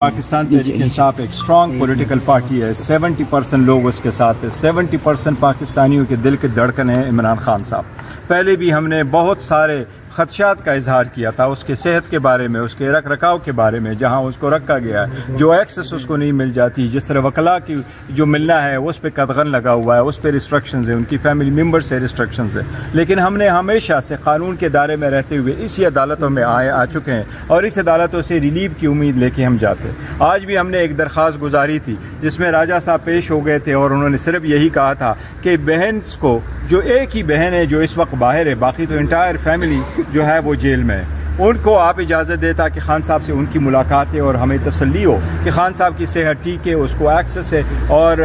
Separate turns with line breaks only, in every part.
پاکستان تحریک انصاف ایک strong political party ہے. 70% لوگ اس کے ساتھ ہیں. 70% پاکستانیوں کے دل کے دھڑکن ہیں عمران خان صاحب. پہلے بھی ہم نے بہت سارے خدشات کا اظہار کیا تھا اس کے صحت کے بارے میں, اس کے رکھ رکھاؤ کے بارے میں, جہاں اس کو رکھا گیا ہے جو ایکسس اس کو نہیں مل جاتی, جس طرح وکلاء کی جو ملنا ہے اس پہ قدغن لگا ہوا ہے, اس پہ ریسٹرکشنز ہیں, ان کی فیملی ممبر سے ریسٹرکشنز ہیں. لیکن ہم نے ہمیشہ سے قانون کے دائرے میں رہتے ہوئے اسی عدالتوں میں آ چکے ہیں اور اس عدالتوں سے ریلیف کی امید لے کے ہم جاتے ہیں. آج بھی ہم نے ایک درخواست گزاری تھی جس میں راجہ صاحب پیش ہو گئے تھے اور انہوں نے صرف یہی کہا تھا کہ بہن کو, جو ایک ہی بہن ہے جو اس وقت باہر ہے, باقی تو انٹائر فیملی جو ہے وہ جیل میں ہے, ان کو آپ اجازت دیتا کہ خان صاحب سے ان کی ملاقات ہے اور ہمیں تسلی ہو کہ خان صاحب کی صحت ٹھیک ہے, اس کو ایکسس ہے اور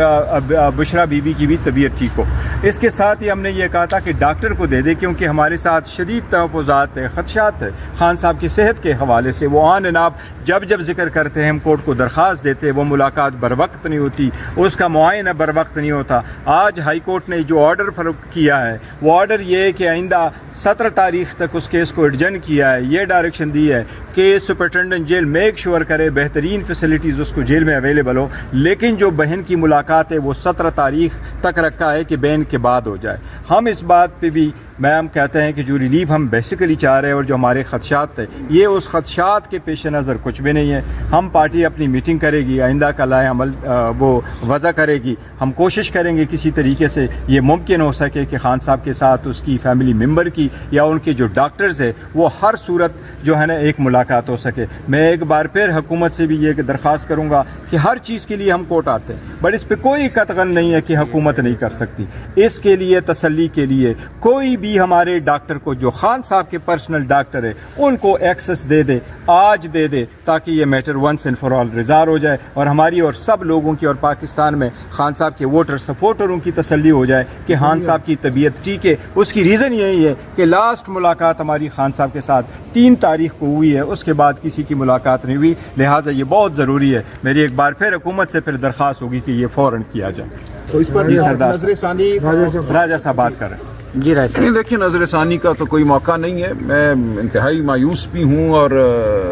بشرا بی بی کی بھی طبیعت ٹھیک ہو. اس کے ساتھ ہی ہم نے یہ کہا تھا کہ ڈاکٹر کو دے دے, کیونکہ ہمارے ساتھ شدید تحفظات ہے, خدشات ہے خان صاحب کی صحت کے حوالے سے. وہ آن اینڈ آف جب ذکر کرتے ہیں ہم کورٹ کو درخواست دیتے, وہ ملاقات بر وقت نہیں ہوتی, اس کا معائنہ بر وقت نہیں ہوتا. آج ہائی کورٹ نے جو آرڈر کیا ہے وہ آرڈر یہ ہے کہ آئندہ 17 تاریخ تک اس کیس کو ایڈجن کیا ہے. یہ ڈائریکشن دی ہے کہ سپرنٹینڈنٹ جیل میک شور کرے بہترین فیسلٹیز اس کو جیل میں اویلیبل ہو, لیکن جو بہن کی ملاقات ہے وہ 17 تاریخ تک رکھا ہے کہ بہن کے بعد ہو جائے. ہم اس بات پہ بھی میم کہتے ہیں کہ جو ریلیف ہم بیسیکلی چاہ رہے ہیں اور جو ہمارے خدشات تھے, یہ اس خدشات کے پیش نظر کچھ بھی نہیں ہے. ہم پارٹی اپنی میٹنگ کرے گی, آئندہ کا لائحہ عمل وہ وضع کرے گی. ہم کوشش کریں گے کسی طریقے سے یہ ممکن ہو سکے کہ خان صاحب کے ساتھ اس کی فیملی ممبر کی یا ان کے جو ڈاکٹرز ہیں وہ ہر صورت جو ہے نا ایک ملاقات ہو سکے. میں ایک بار پھر حکومت سے بھی یہ درخواست کروں گا کہ ہر چیز کے لیے ہم کورٹ آتے ہیں, بٹ اس پہ کوئی قطعاً نہیں ہے کہ حکومت نہیں کر سکتی. اس کے لیے تسلی کے لیے کوئی بھی ہمارے ڈاکٹر کو جو خان صاحب کے پرسنل ڈاکٹر ہے ان کو ایکسس دے دے, آج دے دے, تاکہ یہ matter once and for all resolve ہو جائے اور ہماری اور سب لوگوں کی اور پاکستان میں خان صاحب کے ووٹر سپورٹروں کی تسلی ہو جائے کہ خان صاحب کی طبیعت ٹھیک ہے. اس کی ریزن یہی ہے کہ لاسٹ ملاقات ہماری خان صاحب کے ساتھ 3 تاریخ کو ہوئی ہے, اس کے بعد کسی کی ملاقات نہیں ہوئی. لہٰذا یہ بہت ضروری ہے. میری ایک بار پھر حکومت سے پھر درخواست ہوگی کہ یہ فوراً کیا جائے.
تو اس پر نظر ثانی
راجہ صاحب بات کر رہے ہیں.
جی نہیں, دیکھیے نظر ثانی کا تو کوئی موقع نہیں ہے. میں انتہائی مایوس بھی ہوں اور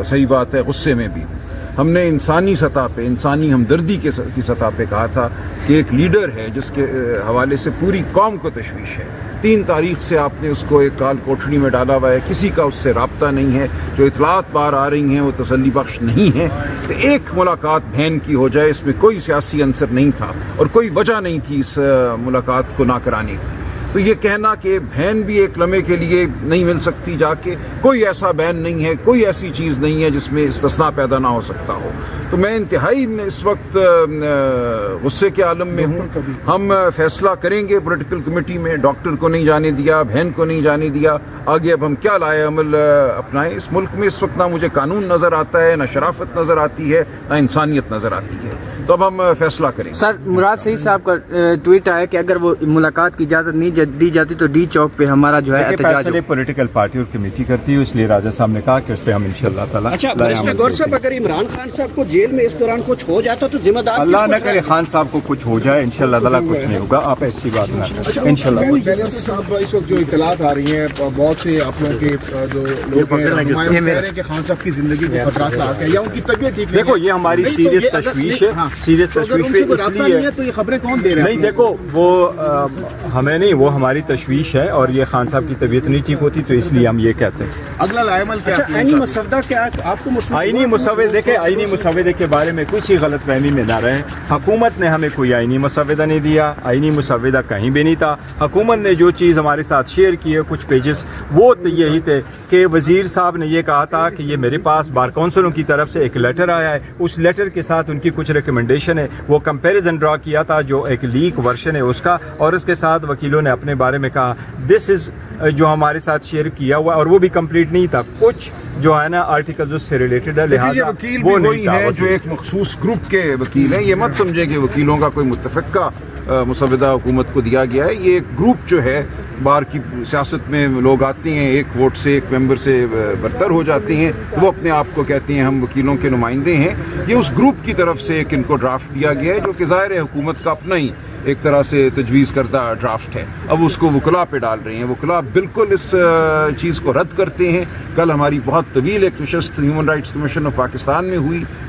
صحیح بات ہے غصے میں بھی ہوں. ہم نے انسانی سطح پہ, انسانی ہمدردی کی سطح پہ کہا تھا کہ ایک لیڈر ہے جس کے حوالے سے پوری قوم کو تشویش ہے. 3 تاریخ سے آپ نے اس کو ایک کال کوٹھڑی میں ڈالا ہوا ہے, کسی کا اس سے رابطہ نہیں ہے, جو اطلاعات باہر آ رہی ہیں وہ تسلی بخش نہیں ہیں. تو ایک ملاقات بہن کی ہو جائے, اس میں کوئی سیاسی عنصر نہیں تھا اور کوئی وجہ نہیں تھی اس ملاقات کو نہ کرانے کی. تو یہ کہنا کہ بہن بھی ایک لمحے کے لیے نہیں مل سکتی جا کے, کوئی ایسا بین نہیں ہے, کوئی ایسی چیز نہیں ہے جس میں استثناء پیدا نہ ہو سکتا ہو. تو میں انتہائی اس وقت غصے کے عالم میں ہوں. ہم فیصلہ کریں گے پولیٹیکل کمیٹی میں, ڈاکٹر کو نہیں جانے دیا, بہن کو نہیں جانے دیا, آگے اب ہم کیا لائے عمل اپنائیں. اس ملک میں اس وقت نہ مجھے قانون نظر آتا ہے, نہ شرافت نظر آتی ہے, نہ انسانیت نظر آتی ہے. تو اب ہم فیصلہ کریں. سر مراد سعید صاحب کا ٹویٹ آیا کہ اگر وہ ملاقات کی اجازت نہیں دی جاتی تو ڈی چوک پہ ہمارا جو ہے احتجاج ہو.
پولیٹیکل پارٹی اور کمیٹی کرتی ہے, اس لیے راجہ صاحب نے کہا کہ اس پہ ہم انشاءاللہ تعالی.
اچھا برسٹر گور صاحب, اگر عمران خان صاحب کو جیل میں اس دوران کچھ ہو جاتا تو ذمہ دار
اللہ نہ کرے خان صاحب کو کچھ ہو جائے, انشاءاللہ تعالی کچھ نہیں ہوگا. آپ ایسی بات نہ کریں انشاءاللہ.
صاحب اس وقت جو اطلاعات آ رہی ہیں بہت سے آپ لوگوں کے جو لوگ ہیں کہ خان صاحب کی زندگی کو خطرات لاحق ہے یا ان کی طبیعت ٹھیک.
دیکھو یہ ہماری سیریس تشویش ہے, سیریس تشویش اس لیے
تو یہ خبریں کون دے رہے ہیں؟
نہیں دیکھو وہ ہمیں نہیں, وہ ہماری تشویش ہے اور یہ خان صاحب کی طبیعت نہیں ٹھیک ہوتی تو اس لیے ہم یہ کہتے ہیں.
اگلا لائحہ کیا
آئینی مسودہ کیا آپ کو
آئینی مسودے دیکھیں, آئینی مسودے کے بارے میں کسی غلط فہمی میں نہ رہیں. حکومت نے ہمیں کوئی آئینی مسودہ نہیں دیا, آئینی مسودہ کہیں بھی نہیں تھا. حکومت نے جو چیز ہمارے ساتھ شیئر کی ہے کچھ پیجز, وہ یہی تھے کہ وزیر صاحب نے یہ کہا تھا کہ یہ میرے پاس بار کونسلوں کی طرف سے ایک لیٹر آیا ہے, اس لیٹر کے ساتھ ان کی کچھ ریکمنڈیشن ہے, وہ کمپیریزن ڈرا کیا تھا جو ایک لیک ورژن ہے اس کا, اور اس کے ساتھ وکیلوں نے اپنے بارے میں کہا دس از جو ہمارے ساتھ شیئر کیا ہوا, اور وہ بھی کمپلیٹ نہیں تھا, کچھ جو ہے نا آرٹیکلز اس سے ریلیٹڈ ہے. لہٰذا
وہ نہیں ہے جو ایک مخصوص گروپ کے وکیل ہیں. یہ مت سمجھے کہ وکیلوں کا کوئی متفقہ مسودہ حکومت کو دیا گیا ہے. یہ ایک گروپ جو ہے, بار کی سیاست میں لوگ آتے ہیں, ایک ووٹ سے ایک ممبر سے برتر ہو جاتے ہیں, وہ اپنے آپ کو کہتے ہیں ہم وکیلوں کے نمائندے ہیں. یہ اس گروپ کی طرف سے ایک ان کو ڈرافٹ دیا گیا ہے جو کہ ظاہر ہے حکومت کا اپنا ہی ایک طرح سے تجویز کردہ ڈرافٹ ہے. اب اس کو وکلاء پہ ڈال رہے ہیں. وکلاء بالکل اس چیز کو رد کرتے ہیں. کل ہماری بہت طویل ایک نشست human rights commission of Pakistan میں ہوئی